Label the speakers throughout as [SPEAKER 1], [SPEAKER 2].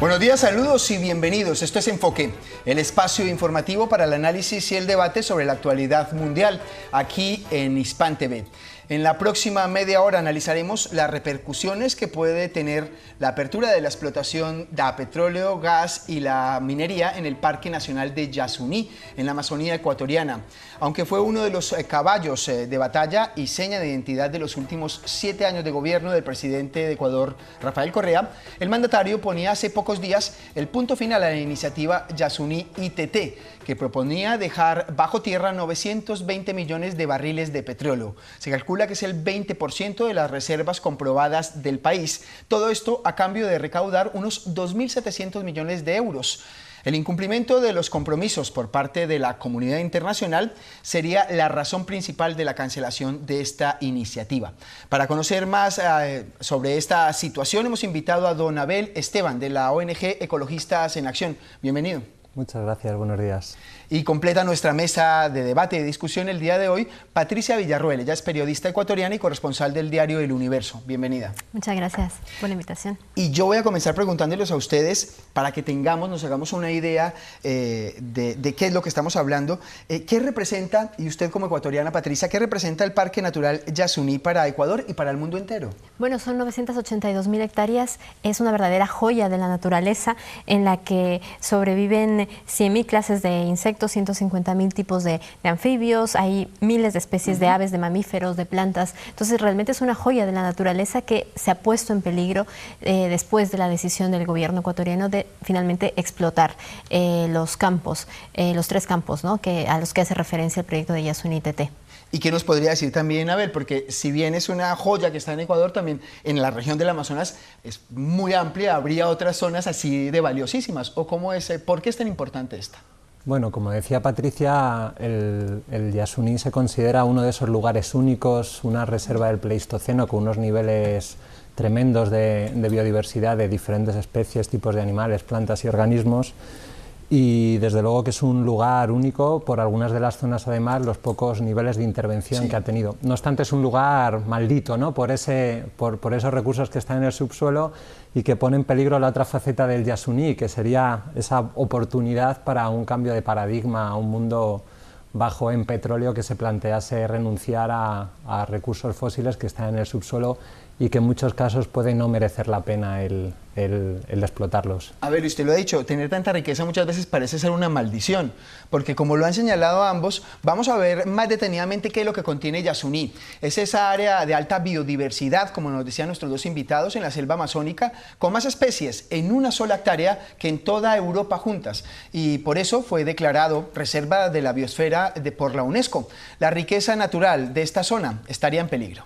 [SPEAKER 1] Buenos días, saludos y bienvenidos. Esto es Enfoque, el espacio informativo para el análisis y el debate sobre la actualidad mundial, aquí en Hispan TV. En la próxima media hora analizaremos las repercusiones que puede tener la apertura de la explotación de petróleo, gas y la minería en el Parque Nacional de Yasuní, en la Amazonía ecuatoriana. Aunque fue uno de los caballos de batalla y seña de identidad de los últimos 7 años de gobierno del presidente de Ecuador, Rafael Correa, el mandatario ponía hace pocos días el punto final a la iniciativa Yasuní ITT, que proponía dejar bajo tierra 920 millones de barriles de petróleo. Se calcula que es el 20% de las reservas comprobadas del país. Todo esto a cambio de recaudar unos 2.700 millones de euros. El incumplimiento de los compromisos por parte de la comunidad internacional sería la razón principal de la cancelación de esta iniciativa. Para conocer más sobre esta situación hemos invitado a don Abel Esteban de la ONG Ecologistas en Acción. Bienvenido.
[SPEAKER 2] Muchas gracias, buenos días.
[SPEAKER 1] Y completa nuestra mesa de debate y de discusión el día de hoy Patricia Villarroel. Ella es periodista ecuatoriana y corresponsal del diario El Universo. Bienvenida.
[SPEAKER 3] Muchas gracias por la invitación.
[SPEAKER 1] Y yo voy a comenzar preguntándoles a ustedes, para que nos hagamos una idea de qué es lo que estamos hablando. ¿Qué representa, y usted como ecuatoriana, Patricia, qué representa el Parque Natural Yasuní para Ecuador y para el mundo entero?
[SPEAKER 3] Bueno, son 982.000 hectáreas. Es una verdadera joya de la naturaleza en la que sobreviven 100.000 clases de insectos, 150.000 tipos de anfibios, hay miles de especies de aves, de mamíferos, de plantas. Entonces realmente es una joya de la naturaleza que se ha puesto en peligro después de la decisión del gobierno ecuatoriano de finalmente explotar los campos, los 3 campos, ¿no?, a los que hace referencia el proyecto de Yasuní ITT.
[SPEAKER 1] ¿Y qué nos podría decir también, Abel? Porque si bien es una joya que está en Ecuador, también en la región del Amazonas es muy amplia, habría otras zonas así de valiosísimas. ¿O cómo es? ¿Por qué es tan importante esta?
[SPEAKER 2] Bueno, como decía Patricia, el Yasuní se considera uno de esos lugares únicos, una reserva del Pleistoceno con unos niveles tremendos de biodiversidad de diferentes especies, tipos de animales, plantas y organismos. Y desde luego que es un lugar único por algunas de las zonas, además, los pocos niveles de intervención que ha tenido. No obstante, es un lugar maldito, ¿no?, por esos recursos que están en el subsuelo y que pone en peligro la otra faceta del Yasuní, que sería esa oportunidad para un cambio de paradigma a un mundo bajo en petróleo que se plantease renunciar a recursos fósiles que están en el subsuelo y que en muchos casos puede no merecer la pena el explotarlos.
[SPEAKER 1] A ver, usted lo ha dicho, tener tanta riqueza muchas veces parece ser una maldición, porque como lo han señalado ambos, vamos a ver más detenidamente qué es lo que contiene Yasuní. Es esa área de alta biodiversidad, como nos decían nuestros dos invitados, en la selva amazónica, con más especies en una sola hectárea que en toda Europa juntas, y por eso fue declarado Reserva de la Biosfera por la UNESCO. La riqueza natural de esta zona estaría en peligro.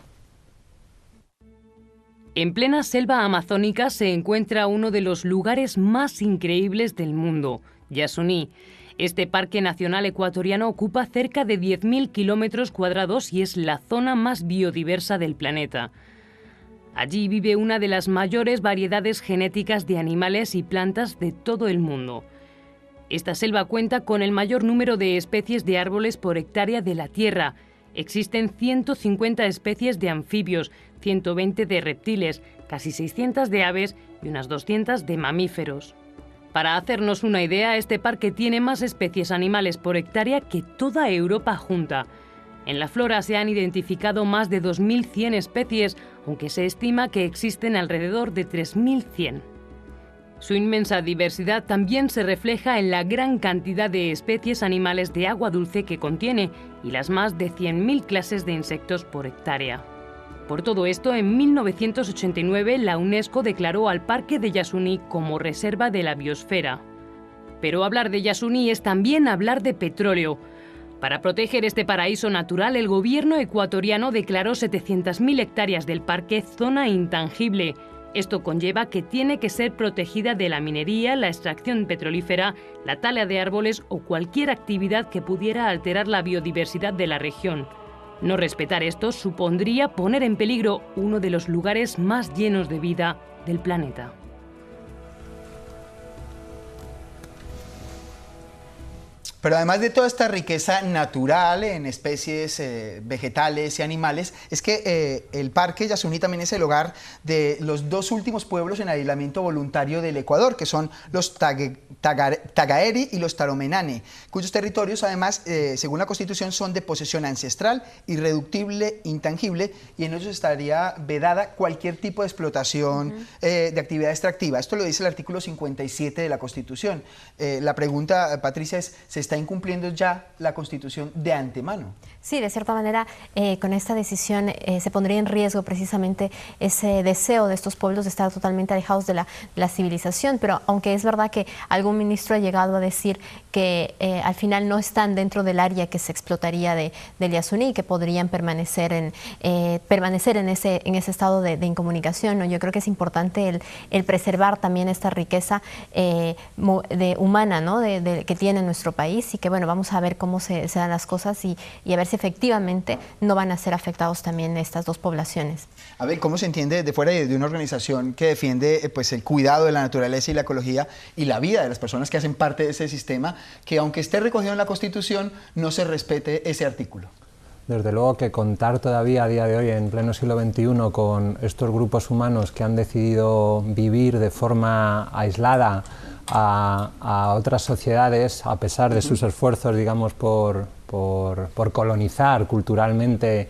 [SPEAKER 4] En plena selva amazónica se encuentra uno de los lugares más increíbles del mundo, Yasuní. Este parque nacional ecuatoriano ocupa cerca de 10.000 kilómetros cuadrados y es la zona más biodiversa del planeta. Allí vive una de las mayores variedades genéticas de animales y plantas de todo el mundo. Esta selva cuenta con el mayor número de especies de árboles por hectárea de la Tierra. Existen 150 especies de anfibios, 120 de reptiles, casi 600 de aves y unas 200 de mamíferos. Para hacernos una idea, este parque tiene más especies animales por hectárea que toda Europa junta. En la flora se han identificado más de 2.100 especies, aunque se estima que existen alrededor de 3.100. Su inmensa diversidad también se refleja en la gran cantidad de especies animales de agua dulce que contiene y las más de 100.000 clases de insectos por hectárea. Por todo esto, en 1989 la UNESCO declaró al Parque de Yasuní como Reserva de la Biosfera. Pero hablar de Yasuní es también hablar de petróleo. Para proteger este paraíso natural, el gobierno ecuatoriano declaró 700.000 hectáreas del parque zona intangible. Esto conlleva que tiene que ser protegida de la minería, la extracción petrolífera, la tala de árboles o cualquier actividad que pudiera alterar la biodiversidad de la región. No respetar esto supondría poner en peligro uno de los lugares más llenos de vida del planeta.
[SPEAKER 1] Pero además de toda esta riqueza natural en especies vegetales y animales, es que el Parque Yasuní también es el hogar de los dos últimos pueblos en aislamiento voluntario del Ecuador, que son los Tagaeri y los Taromenane, cuyos territorios además, según la Constitución, son de posesión ancestral, irreductible, intangible, y en ellos estaría vedada cualquier tipo de explotación de actividad extractiva. Esto lo dice el artículo 57 de la Constitución. La pregunta, Patricia, es, ¿se está incumpliendo ya la Constitución de antemano?
[SPEAKER 3] Sí, de cierta manera, con esta decisión se pondría en riesgo precisamente ese deseo de estos pueblos de estar totalmente alejados de la civilización, pero aunque es verdad que algún ministro ha llegado a decir que al final no están dentro del área que se explotaría del Yasuní, que podrían permanecer en ese estado de incomunicación, ¿no? Yo creo que es importante el preservar también esta riqueza humana, ¿no? que tiene nuestro país, y que bueno, vamos a ver cómo se dan las cosas y a ver si efectivamente no van a ser afectados también estas dos poblaciones.
[SPEAKER 1] A ver, ¿cómo se entiende de fuera de una organización que defiende pues, el cuidado de la naturaleza y la ecología y la vida de las personas que hacen parte de ese sistema, que aunque esté recogido en la Constitución, no se respete ese artículo?
[SPEAKER 2] Desde luego que contar todavía a día de hoy, en pleno siglo XXI, con estos grupos humanos que han decidido vivir de forma aislada a otras sociedades, a pesar de sus esfuerzos, digamos, por colonizar culturalmente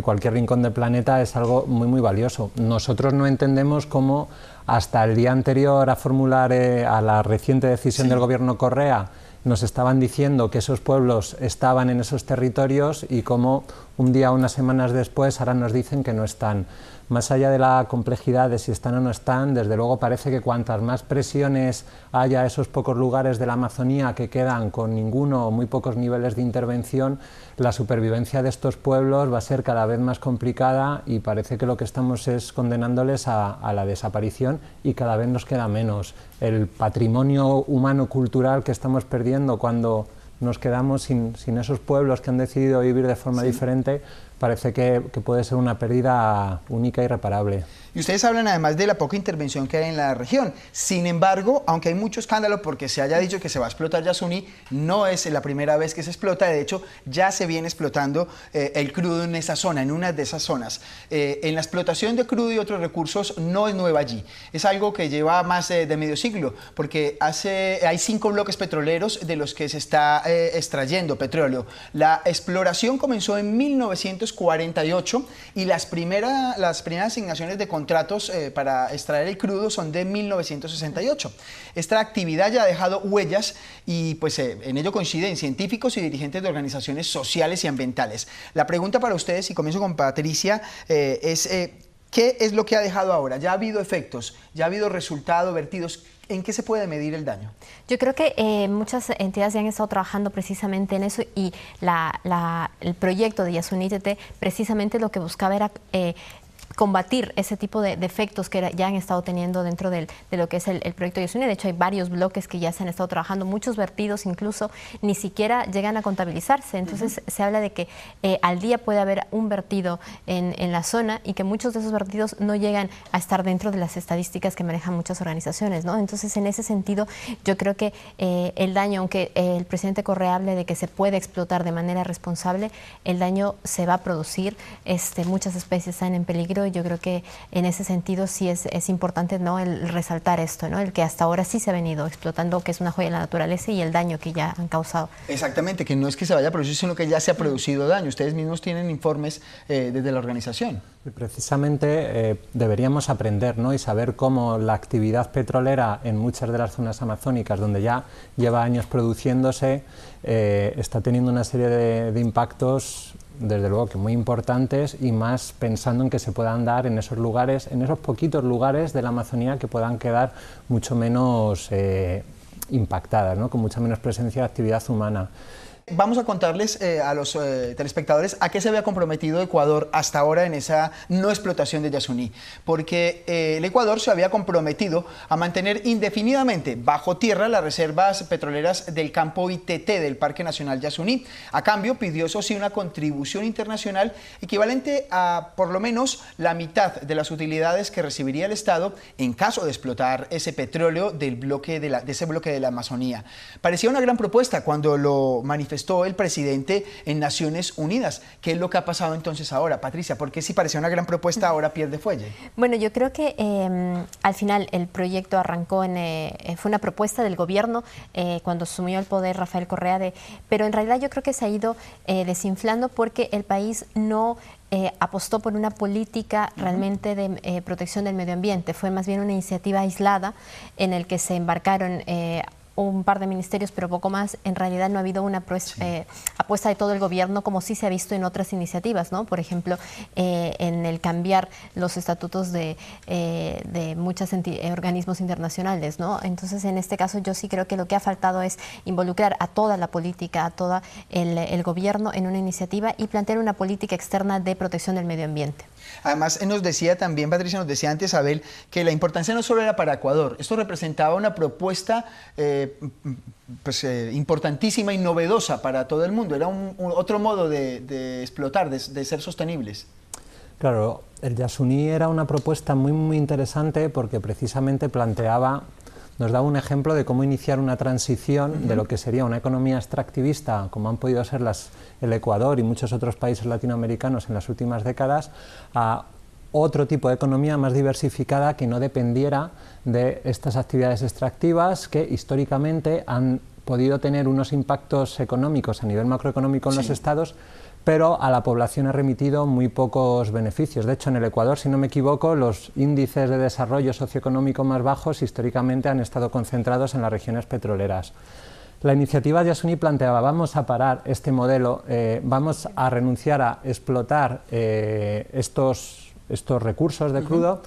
[SPEAKER 2] cualquier rincón del planeta, es algo muy valioso. Nosotros no entendemos cómo hasta el día anterior a formular a la reciente decisión del gobierno Correa nos estaban diciendo que esos pueblos estaban en esos territorios y cómo un día, unas semanas después, ahora nos dicen que no están. Más allá de la complejidad de si están o no están, desde luego parece que cuantas más presiones haya a esos pocos lugares de la Amazonía que quedan con ninguno o muy pocos niveles de intervención, la supervivencia de estos pueblos va a ser cada vez más complicada y parece que lo que estamos es condenándoles a la desaparición y cada vez nos queda menos. El patrimonio humano-cultural que estamos perdiendo cuando nos quedamos sin esos pueblos que han decidido vivir de forma diferente, parece que puede ser una pérdida única e irreparable.
[SPEAKER 1] Y ustedes hablan además de la poca intervención que hay en la región. Sin embargo, aunque hay mucho escándalo porque se haya dicho que se va a explotar Yasuní, no es la primera vez que se explota. De hecho, ya se viene explotando el crudo en esa zona, en una de esas zonas. En la explotación de crudo y otros recursos no es nueva allí. Es algo que lleva más de medio siglo, porque hay 5 bloques petroleros de los que se está extrayendo petróleo. La exploración comenzó en 1948 y las primeras asignaciones de contratos para extraer el crudo son de 1968. Esta actividad ya ha dejado huellas y pues en ello coinciden científicos y dirigentes de organizaciones sociales y ambientales. La pregunta para ustedes, y comienzo con Patricia, es ¿qué es lo que ha dejado ahora? ¿Ya ha habido efectos? ¿Ya ha habido resultados, vertidos? ¿En qué se puede medir el daño?
[SPEAKER 3] Yo creo que muchas entidades ya han estado trabajando precisamente en eso, y el proyecto de Yasuní TT precisamente lo que buscaba era combatir ese tipo de efectos que ya han estado teniendo dentro de lo que es el proyecto Yasuní. De hecho, hay varios bloques que ya se han estado trabajando, muchos vertidos incluso ni siquiera llegan a contabilizarse. Entonces, se habla de que al día puede haber un vertido en la zona y que muchos de esos vertidos no llegan a estar dentro de las estadísticas que manejan muchas organizaciones, ¿no? Entonces, en ese sentido, yo creo que el daño, aunque el presidente Correa hable de que se puede explotar de manera responsable, el daño se va a producir. Muchas especies están en peligro. Yo creo que en ese sentido sí es importante, ¿no?, el resaltar esto, ¿no?, el que hasta ahora sí se ha venido explotando, que es una joya de la naturaleza, y el daño que ya han causado.
[SPEAKER 1] Exactamente, que no es que se vaya a producir, sino que ya se ha producido daño. Ustedes mismos tienen informes desde la organización.
[SPEAKER 2] Precisamente deberíamos aprender, ¿no?, y saber cómo la actividad petrolera en muchas de las zonas amazónicas, donde ya lleva años produciéndose, está teniendo una serie de impactos, desde luego que muy importantes, y más pensando en que se puedan dar en esos lugares, en esos poquitos lugares de la Amazonía que puedan quedar mucho menos impactadas, ¿no?, con mucha menos presencia de actividad humana.
[SPEAKER 1] Vamos a contarles a los telespectadores a qué se había comprometido Ecuador hasta ahora en esa no explotación de Yasuní, porque el Ecuador se había comprometido a mantener indefinidamente bajo tierra las reservas petroleras del campo ITT del Parque Nacional Yasuní. A cambio pidió, eso sí, una contribución internacional equivalente a por lo menos la mitad de las utilidades que recibiría el Estado en caso de explotar ese petróleo del bloque de ese bloque de la Amazonía. Parecía una gran propuesta cuando lo manifestó el presidente en Naciones Unidas. ¿Qué es lo que ha pasado entonces ahora, Patricia? ¿Por qué si parecía una gran propuesta ahora pierde fuelle?
[SPEAKER 3] Bueno, yo creo que al final el proyecto arrancó fue una propuesta del gobierno cuando asumió el poder Rafael Correa, pero en realidad yo creo que se ha ido desinflando porque el país no apostó por una política realmente de protección del medio ambiente. Fue más bien una iniciativa aislada en el que se embarcaron un par de ministerios, pero poco más. En realidad no ha habido una apuesta de todo el gobierno, como sí se ha visto en otras iniciativas, ¿no? Por ejemplo, en el cambiar los estatutos de muchos organismos internacionales, ¿no? Entonces, en este caso, yo sí creo que lo que ha faltado es involucrar a toda la política, a todo el gobierno en una iniciativa y plantear una política externa de protección del medio ambiente.
[SPEAKER 1] Además, nos decía también, Patricia, nos decía antes, Abel, que la importancia no solo era para Ecuador, esto representaba una propuesta importantísima y novedosa para todo el mundo, era otro modo de explotar, de ser sostenibles.
[SPEAKER 2] Claro, el Yasuní era una propuesta muy interesante porque precisamente nos daba un ejemplo de cómo iniciar una transición de lo que sería una economía extractivista, como han podido ser el Ecuador y muchos otros países latinoamericanos en las últimas décadas, a otro tipo de economía más diversificada que no dependiera de estas actividades extractivas que históricamente han podido tener unos impactos económicos a nivel macroeconómico en los estados, pero a la población ha remitido muy pocos beneficios. De hecho, en el Ecuador, si no me equivoco, los índices de desarrollo socioeconómico más bajos históricamente han estado concentrados en las regiones petroleras. La iniciativa Yasuní planteaba, vamos a parar este modelo, vamos a renunciar a explotar estos recursos de crudo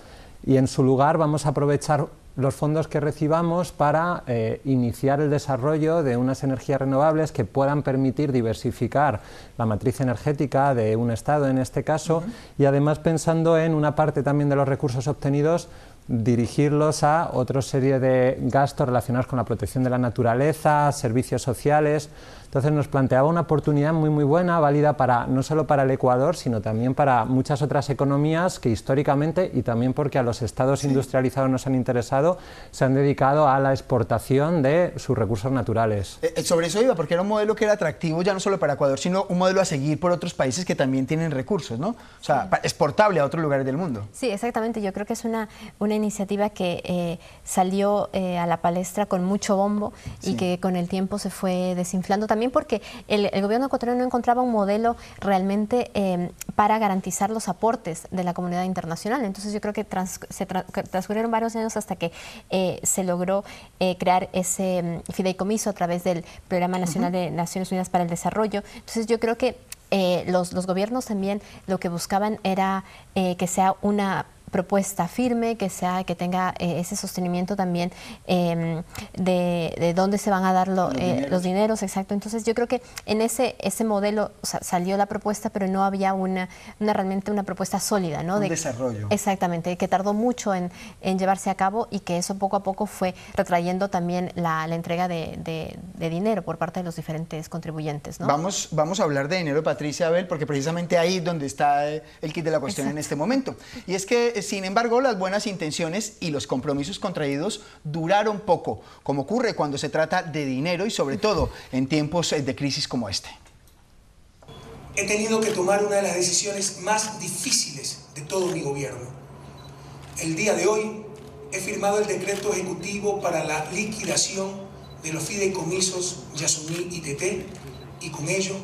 [SPEAKER 2] y en su lugar vamos a aprovechar los fondos que recibamos para iniciar el desarrollo de unas energías renovables que puedan permitir diversificar la matriz energética de un Estado en este caso y además pensando en una parte también de los recursos obtenidos dirigirlos a otra serie de gastos relacionados con la protección de la naturaleza, servicios sociales. Entonces nos planteaba una oportunidad muy buena, válida no solo para el Ecuador, sino también para muchas otras economías que históricamente, y también porque a los estados industrializados nos han interesado, se han dedicado a la exportación de sus recursos naturales.
[SPEAKER 1] Sobre eso iba, porque era un modelo que era atractivo ya no solo para Ecuador, sino un modelo a seguir por otros países que también tienen recursos, ¿no? O sea, exportable a otros lugares del mundo.
[SPEAKER 3] Sí, exactamente. Yo creo que es una iniciativa que salió a la palestra con mucho bombo y que con el tiempo se fue desinflando también porque el gobierno ecuatoriano no encontraba un modelo realmente para garantizar los aportes de la comunidad internacional. Entonces yo creo que transcurrieron varios años hasta que se logró crear ese fideicomiso a través del Programa Nacional de Naciones Unidas para el Desarrollo. Entonces yo creo que los gobiernos también lo que buscaban era que sea una propuesta firme, que tenga ese sostenimiento también de dónde se van a dar los dineros, exacto. Entonces yo creo que en ese modelo salió la propuesta, pero no había realmente una propuesta sólida, ¿no?
[SPEAKER 1] Un desarrollo.
[SPEAKER 3] Exactamente, que tardó mucho en llevarse a cabo y que eso poco a poco fue retrayendo también la entrega de dinero por parte de los diferentes contribuyentes, ¿no?
[SPEAKER 1] Vamos a hablar de dinero, Patricia, Abel, porque precisamente ahí es donde está el kit de la cuestión en este momento. Y es que sin embargo, las buenas intenciones y los compromisos contraídos duraron poco, como ocurre cuando se trata de dinero y sobre todo en tiempos de crisis como este.
[SPEAKER 5] He tenido que tomar una de las decisiones más difíciles de todo mi gobierno. El día de hoy he firmado el decreto ejecutivo para la liquidación de los fideicomisos Yasuní ITT y con ello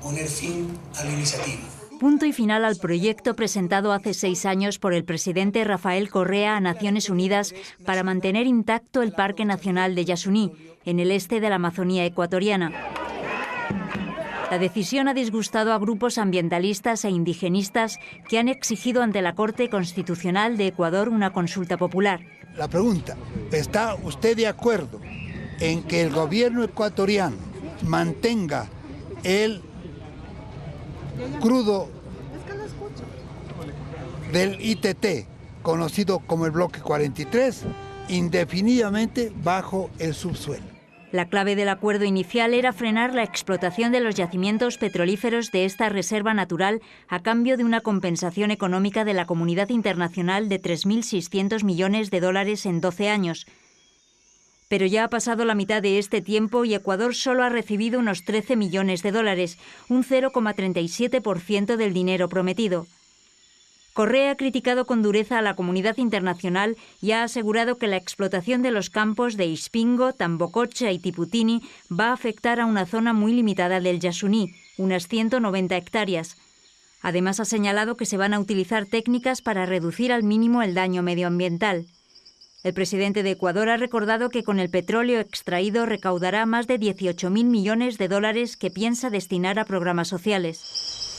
[SPEAKER 5] poner fin a la iniciativa.
[SPEAKER 6] Punto y final al proyecto presentado hace 6 años por el presidente Rafael Correa a Naciones Unidas para mantener intacto el Parque Nacional de Yasuní, en el este de la Amazonía ecuatoriana. La decisión ha disgustado a grupos ambientalistas e indigenistas que han exigido ante la Corte Constitucional de Ecuador una consulta popular.
[SPEAKER 7] La pregunta, ¿está usted de acuerdo en que el gobierno ecuatoriano mantenga el crudo del ITT, conocido como el Bloque 43, indefinidamente bajo el subsuelo.
[SPEAKER 6] La clave del acuerdo inicial era frenar la explotación de los yacimientos petrolíferos de esta reserva natural a cambio de una compensación económica de la comunidad internacional de 3.600 millones de dólares en 12 años. Pero ya ha pasado la mitad de este tiempo y Ecuador solo ha recibido unos 13 millones de dólares, un 0,37% del dinero prometido. Correa ha criticado con dureza a la comunidad internacional y ha asegurado que la explotación de los campos de Ispingo, Tambococha y Tiputini va a afectar a una zona muy limitada del Yasuní, unas 190 hectáreas. Además, ha señalado que se van a utilizar técnicas para reducir al mínimo el daño medioambiental. El presidente de Ecuador ha recordado que con el petróleo extraído recaudará más de 18.000 millones de dólares que piensa destinar a programas sociales.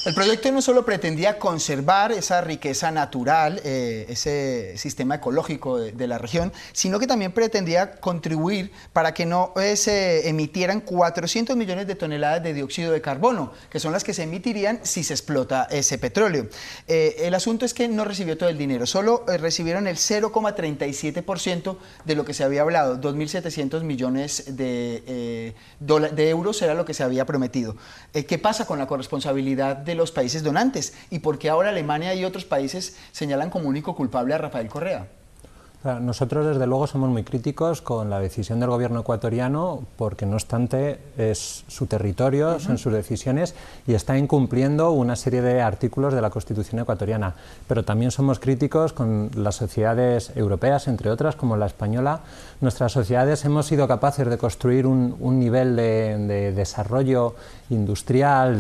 [SPEAKER 1] El proyecto no solo pretendía conservar esa riqueza natural, ese sistema ecológico de la región, sino que también pretendía contribuir para que no se emitieran 400 millones de toneladas de dióxido de carbono, que son las que se emitirían si se explota ese petróleo. El asunto es que no recibió todo el dinero, solo recibieron el 0,37% de lo que se había hablado, 2.700 millones de euros era lo que se había prometido. ¿Qué pasa con la corresponsabilidad de los países donantes y por qué ahora Alemania y otros países señalan como único culpable a Rafael Correa?
[SPEAKER 2] Nosotros desde luego somos muy críticos con la decisión del gobierno ecuatoriano porque no obstante es su territorio, son sus decisiones y está incumpliendo una serie de artículos de la Constitución ecuatoriana. Pero también somos críticos con las sociedades europeas, entre otras como la española. Nuestras sociedades hemos sido capaces de construir un nivel de desarrollo industrial,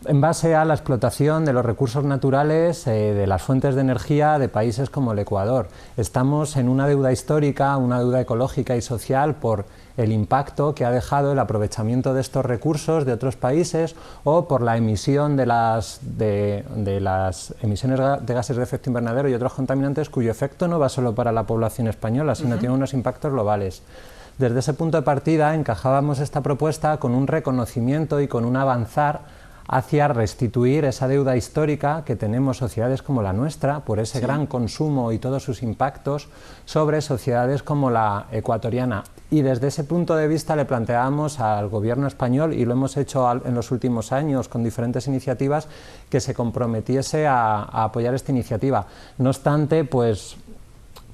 [SPEAKER 2] en base a la explotación de los recursos naturales, de las fuentes de energía de países como el Ecuador. Estamos en una deuda histórica, una deuda ecológica y social por el impacto que ha dejado el aprovechamiento de estos recursos de otros países o por la emisión de las emisiones de gases de efecto invernadero y otros contaminantes cuyo efecto no va solo para la población española, sino tiene unos impactos globales. Desde ese punto de partida encajábamos esta propuesta con un reconocimiento y con un avanzar hacia restituir esa deuda histórica que tenemos sociedades como la nuestra por ese gran consumo y todos sus impactos sobre sociedades como la ecuatoriana. Y desde ese punto de vista le planteábamos al gobierno español, y lo hemos hecho en los últimos años con diferentes iniciativas, que se comprometiese a apoyar esta iniciativa. No obstante, pues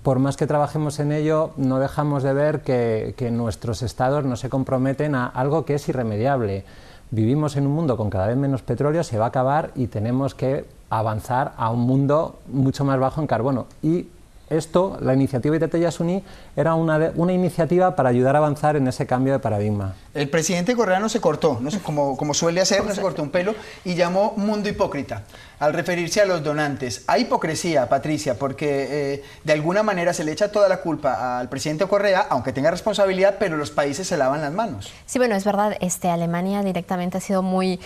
[SPEAKER 2] por más que trabajemos en ello, no dejamos de ver que nuestros estados no se comprometen a algo que es irremediable. Vivimos en un mundo con cada vez menos petróleo, se va a acabar y tenemos que avanzar a un mundo mucho más bajo en carbono. Y esto, la iniciativa ITT Yasuní, era una iniciativa para ayudar a avanzar en ese cambio de paradigma.
[SPEAKER 1] El presidente Correa no se cortó, como suele hacer, no se cortó un pelo y llamó mundo hipócrita al referirse a los donantes. Hay hipocresía, Patricia, porque de alguna manera se le echa toda la culpa al presidente Correa, aunque tenga responsabilidad, pero los países se lavan las manos.
[SPEAKER 3] Sí, bueno, es verdad, Alemania directamente ha sido muy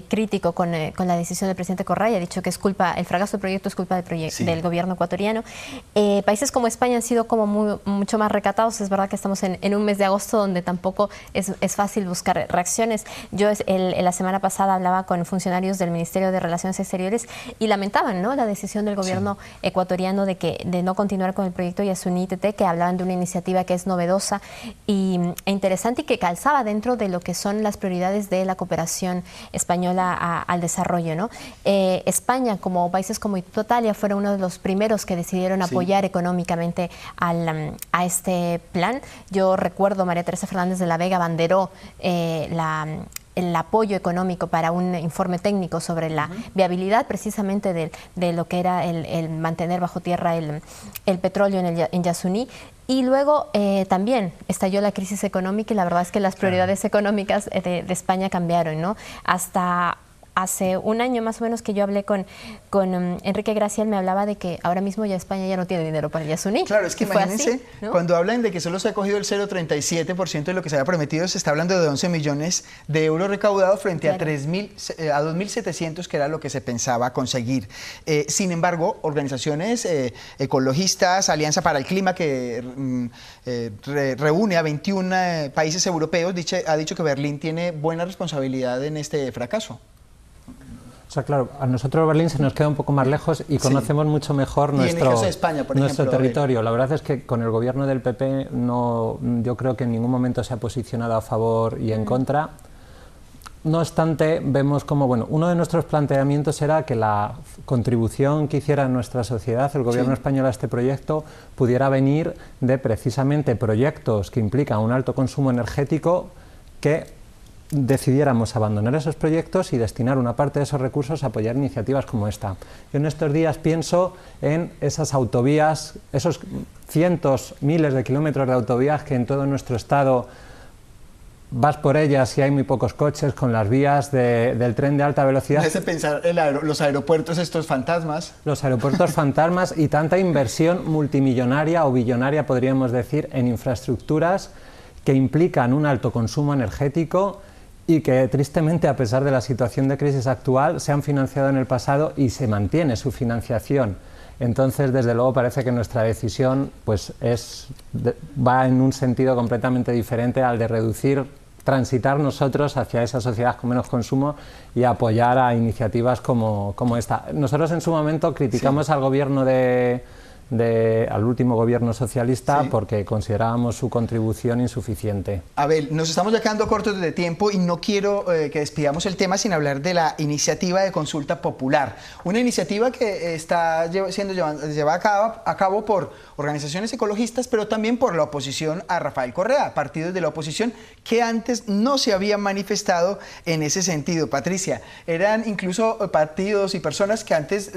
[SPEAKER 3] crítico con la decisión del presidente Correa y ha dicho que es culpa, el fracaso del proyecto es culpa del gobierno ecuatoriano. Países como España han sido como mucho más recatados. Es verdad que estamos en un mes de agosto donde tampoco es fácil buscar reacciones. Yo la semana pasada hablaba con funcionarios del Ministerio de Relaciones Exteriores y lamentaban, ¿no?, la decisión del gobierno ecuatoriano de no continuar con el proyecto Yasuní ITT, que hablaban de una iniciativa que es novedosa e interesante y que calzaba dentro de lo que son las prioridades de la cooperación española al desarrollo, ¿no? España, como países como Italia, fueron uno de los primeros que decidieron apoyar económicamente a este plan. Yo recuerdo, María Teresa Fernández de la Vega abanderó el apoyo económico para un informe técnico sobre la viabilidad precisamente de lo que era el mantener bajo tierra el petróleo en Yasuní. Y luego también estalló la crisis económica y la verdad es que las prioridades económicas de España cambiaron, ¿no? Hasta hace un año más o menos que yo hablé con Enrique Gracia, él me hablaba de que ahora mismo ya España ya no tiene dinero para el Yasuní.
[SPEAKER 1] Claro, es que imagínense,
[SPEAKER 3] así, ¿no?
[SPEAKER 1] Cuando hablan de que solo se ha cogido el 0,37% de lo que se había prometido, se está hablando de 11 millones de euros recaudados frente a 2.700, que era lo que se pensaba conseguir. Sin embargo, organizaciones ecologistas, Alianza para el Clima, que reúne a 21 países europeos, ha dicho que Berlín tiene buena responsabilidad en este fracaso.
[SPEAKER 2] O sea, claro, a nosotros Berlín se nos queda un poco más lejos y conocemos mucho mejor nuestro
[SPEAKER 1] España, por
[SPEAKER 2] nuestro
[SPEAKER 1] ejemplo,
[SPEAKER 2] territorio. La verdad es que con el gobierno del PP yo creo que en ningún momento se ha posicionado a favor y en contra. No obstante, vemos como, bueno, uno de nuestros planteamientos era que la contribución que hiciera nuestra sociedad, el gobierno español, a este proyecto, pudiera venir de precisamente proyectos que implican un alto consumo energético, que decidiéramos abandonar esos proyectos y destinar una parte de esos recursos a apoyar iniciativas como esta. Yo en estos días pienso en esas autovías, esos cientos, miles de kilómetros de autovías que en todo nuestro estado vas por ellas y hay muy pocos coches, con las vías del tren de alta velocidad.
[SPEAKER 1] Me hace pensar los aeropuertos estos fantasmas.
[SPEAKER 2] Los aeropuertos fantasmas y tanta inversión multimillonaria o billonaria, podríamos decir, en infraestructuras que implican un alto consumo energético y que tristemente, a pesar de la situación de crisis actual, se han financiado en el pasado y se mantiene su financiación. Entonces, desde luego, parece que nuestra decisión pues, va en un sentido completamente diferente al de transitar nosotros hacia esa sociedad con menos consumo y apoyar a iniciativas como esta. Nosotros en su momento criticamos al gobierno al último gobierno socialista porque considerábamos su contribución insuficiente.
[SPEAKER 1] Abel, nos estamos quedando cortos de tiempo y no quiero que despidamos el tema sin hablar de la iniciativa de consulta popular. Una iniciativa que está siendo llevada a cabo por organizaciones ecologistas, pero también por la oposición a Rafael Correa, partidos de la oposición que antes no se habían manifestado en ese sentido. Patricia, eran incluso partidos y personas que antes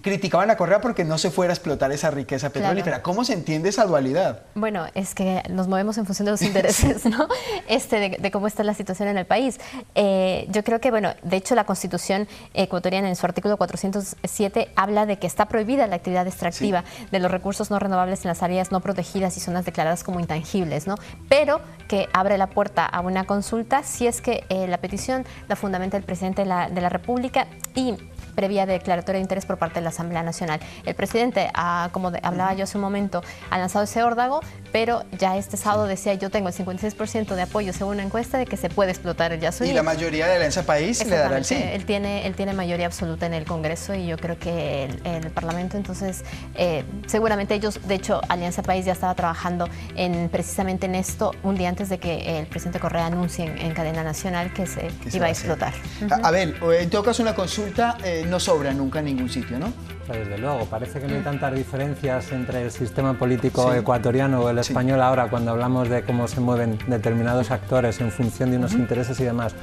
[SPEAKER 1] criticaban a Correa porque no se fuera a explotar esa riqueza petrolífera. Claro. ¿Cómo se entiende esa dualidad?
[SPEAKER 3] Bueno, es que nos movemos en función de los intereses, ¿no? De cómo está la situación en el país. Yo creo que, bueno, de hecho la Constitución ecuatoriana en su artículo 407 habla de que está prohibida la actividad extractiva de los recursos no renovables en las áreas no protegidas y zonas declaradas como intangibles, ¿no? Pero que abre la puerta a una consulta si es que la petición la fundamenta el presidente de la República y previa declaratoria de interés por parte de la Asamblea Nacional. El presidente, como hablaba yo hace un momento, ha lanzado ese órdago, pero ya este sábado decía, yo tengo el 56% de apoyo según una encuesta de que se puede explotar el Yasuní.
[SPEAKER 1] Y la mayoría de Alianza País le dará el sí.
[SPEAKER 3] Él tiene mayoría absoluta en el Congreso y yo creo que en el Parlamento, entonces seguramente ellos, de hecho Alianza País ya estaba trabajando precisamente en esto un día antes de que el presidente Correa anuncie en cadena nacional que se iba a explotar.
[SPEAKER 1] Abel, en todo caso una consulta no sobra nunca en ningún sitio, ¿no?
[SPEAKER 2] Desde luego, parece que no hay tantas diferencias entre el sistema político ecuatoriano o el español ahora cuando hablamos de cómo se mueven determinados actores en función de unos intereses y demás.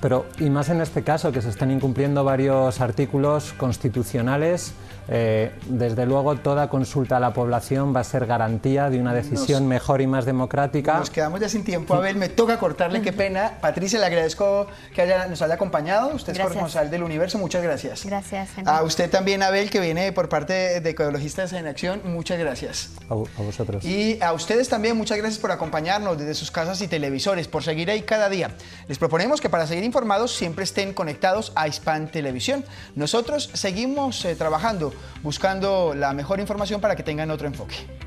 [SPEAKER 2] Pero, y más en este caso, que se están incumpliendo varios artículos constitucionales, desde luego toda consulta a la población va a ser garantía de una decisión mejor y más democrática.
[SPEAKER 1] Nos quedamos ya sin tiempo, Abel, me toca cortarle, qué pena. Patricia, le agradezco que nos haya acompañado, usted es corresponsal del Universo, muchas gracias.
[SPEAKER 3] Gracias, Henry.
[SPEAKER 1] A usted también, Abel, que viene por parte de Ecologistas en Acción, muchas gracias.
[SPEAKER 2] A vosotros.
[SPEAKER 1] Y a ustedes también, muchas gracias por acompañarnos desde sus casas y televisores, por seguir ahí cada día. Les proponemos que para seguir informados siempre estén conectados a Hispan Televisión. Nosotros seguimos trabajando, buscando la mejor información para que tengan otro enfoque.